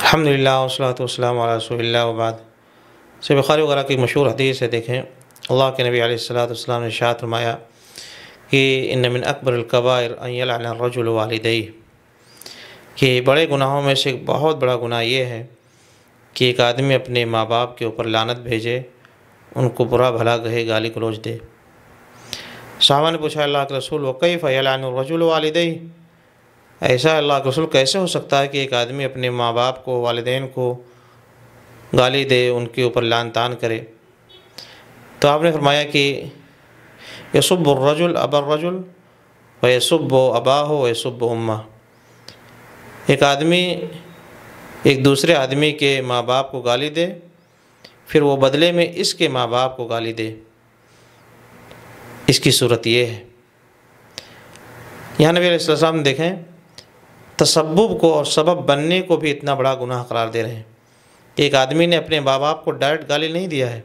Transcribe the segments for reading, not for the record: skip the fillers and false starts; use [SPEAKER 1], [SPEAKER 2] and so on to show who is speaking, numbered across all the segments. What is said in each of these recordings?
[SPEAKER 1] الحمدللہ والصلاۃ والسلام علی رسول اللہ وبعد۔ صحیح بخاری وغیرہ کی مشہور حدیث ہے، دیکھیں اللہ کے نبی علیہ الصلاۃ والسلام نے ارشاد فرمایا کہ ان من اکبر الکبائر ان یلعن الرجل والدیہ، کہ بڑے گناہوں میں سے ایک بہت بڑا گناہ یہ ہے کہ ایک آدمی اپنے ماں باپ کے اوپر لعنت بھیجے، ان کو برا بھلا کہے، گالی گلوچ دے۔ صحابہ نے پوچھا اللہ کے رسول وکیف یلعن الرجل والدیہ، ایسا اللہ کے رسول کیسے ہو سکتا ہے کہ ایک آدمی اپنے ماں باپ کو، والدین کو گالی دے، ان کے اوپر لعن طعن کرے؟ تو آپ نے فرمایا کہ یسب الرجل ابا الرجل ویسب اباہ ویسب امہ، ایک آدمی ایک دوسرے آدمی کے ماں باپ کو گالی دے، پھر وہ بدلے میں اس کے ماں باپ کو گالی دے، اس کی صورت یہ ہے۔ یہاں نبی علیہ السلام دیکھیں تسبب کو اور سبب بننے کو بھی اتنا بڑا گناہ قرار دے رہے ہیں کہ ایک آدمی نے اپنے ماں باپ کو ڈائریکٹ گالی نہیں دیا ہے،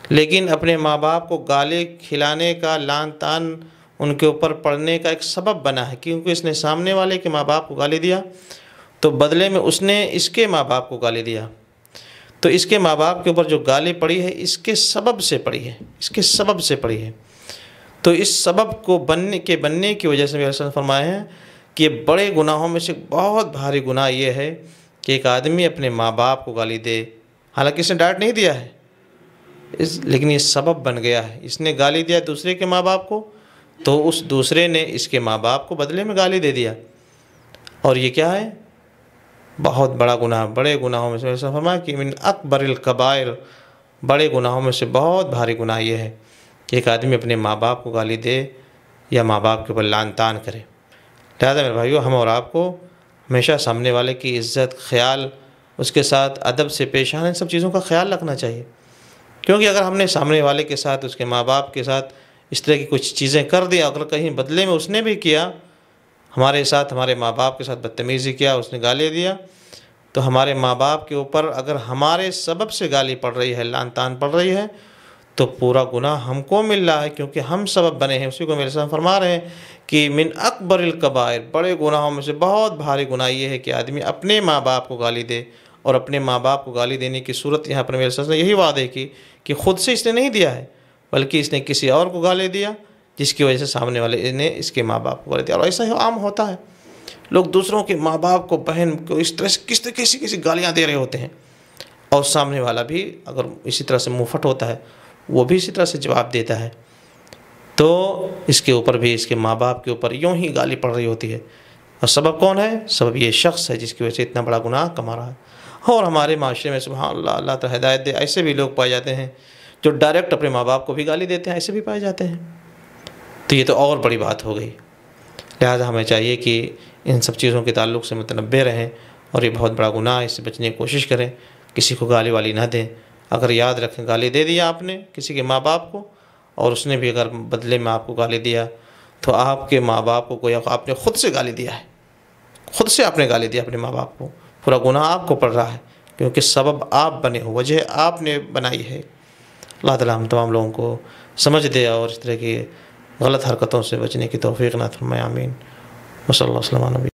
[SPEAKER 1] لیکن اپنے ماں باپ کو گالی کھلانے کا، لعن طعن ان کے اوپر پڑنے کا ایک سبب بنا ہے، کیونکہ اس نے سامنے والے کے ماں باپ کو گالی دیا تو بدلے میں اس نے اس کے ماں باپ کو گالی دیا، تو اس کے ماں باپ کے اوپر جو گالی پڑی ہے اس کے سبب سے پڑی ہے، اس کے سبب سے پڑی ہے۔ تو اس سبب کو بننے کی وجہ سے میرے ساتھ فرمایا ہے کہ بڑے گناہوں میں سے بہت بھاری گناہ یہ ہے کہ ایک آدمی اپنے ماں باپ کو گالی دے، حالانکہ اس نے ڈائریکٹ نہیں دیا ہے، لیکن یہ سبب بن گیا ہے، اس نے گالی دیا دوسرے کے ماں باپ کو تو اس دوسرے نے اس کے ماں باپ کو بدلے میں گالی دے دیا، اور یہ کیا ہے؟ بہت بڑا گناہ۔ بڑے گناہوں میں سے فرمایا کہ من اکبر الکبائر، بڑے گناہوں میں سے بہت بھاری گناہ یہ ہے کہ ایک آدمی اپنے ماں باپ کو گالی دے یا ماں باپ کے اوپر لعن طعن کرے۔ لہٰذا میرے بھائیو، ہم اور آپ کو ہمیشہ سامنے والے کی عزت، خیال، اس کے ساتھ ادب سے پیش آنا، ان سب چیزوں کا خیال رکھنا چاہیے، کیونکہ اگر ہم نے سامنے والے کے ساتھ، اس کے ماں باپ کے ساتھ اس طرح کی کچھ چیزیں کر دیا، اگر کہیں بدلے میں اس نے بھی کیا، ہمارے ساتھ، ہمارے ماں باپ کے ساتھ بدتمیزی کیا، اس نے گالی دیا، تو ہمارے ماں باپ کے اوپر اگر ہمارے سبب سے گالی پڑ رہی ہے، لعن طعن پڑ رہی ہے، تو پورا گناہ ہم کو مل رہا ہے، کیونکہ ہم سبب بنے ہیں۔ اسی کو میرے ساتھ فرما رہے ہیں کہ من اکبر الکبائر، بڑے گناہوں میں سے بہت بھاری گناہ یہ ہے کہ آدمی اپنے ماں باپ کو گالی دے، اور اپنے ماں باپ کو گالی دینے کی صورت یہاں پر میرے ساتھ نے یہی وعدے کی کہ خود سے اس نے نہیں دیا ہے، بلکہ اس نے کسی اور کو گالی دیا، جس کی وجہ سے سامنے والے نے اس کے ماں باپ کو گالی دیا۔ اور ایسا ہی عام ہوتا ہے، لوگ دوسروں کے ماں باپ کو، بہن کو اس طرح سے کسی گالیاں دے رہے ہوتے ہیں، اور سامنے والا بھی اگر اسی طرح سے منہ پھٹ ہوتا ہے، وہ بھی اسی طرح سے جواب دیتا ہے، تو اس کے اوپر بھی، اس کے ماں باپ کے اوپر یوں ہی گالی پڑ رہی ہوتی ہے، اور سبب کون ہے؟ سبب یہ شخص ہے جس کی وجہ سے اتنا بڑا گناہ کما رہا ہے۔ اور ہمارے معاشرے میں سبحان اللہ، اللہ تعالی ہدایت دے، ایسے بھی لوگ پائے جاتے ہیں جو ڈائریکٹ اپنے ماں باپ کو بھی گالی دیتے ہیں، ایسے بھی پائے جاتے ہیں، تو یہ تو اور بڑی بات ہو گئی۔ لہٰذا ہمیں چاہیے کہ ان سب چیزوں کے تعلق سے متنبہ رہیں، اور یہ بہت بڑا گناہ ہے، اس سے بچنے کی کوشش کریں، کسی کو گالی والی نہ دیں۔ اگر یاد رکھیں گالی دے دیا آپ نے کسی کے ماں باپ کو، اور اس نے بھی اگر بدلے میں آپ کو گالی دیا، تو آپ کے ماں باپ کو کوئی، آپ نے خود سے گالی دیا ہے، خود سے آپ نے گالی دیا اپنے ماں باپ کو، پورا گناہ آپ کو پڑ رہا ہے، کیونکہ سبب آپ بنے ہو، وجہ آپ نے بنائی ہے۔ اللہ تعالیٰ ہم تمام لوگوں کو سمجھ دے اور اس طرح کی غلط حرکتوں سے بچنے کی توفیق عطا فرمائے، آمین۔ وصلی اللہ وسلم علی نبی۔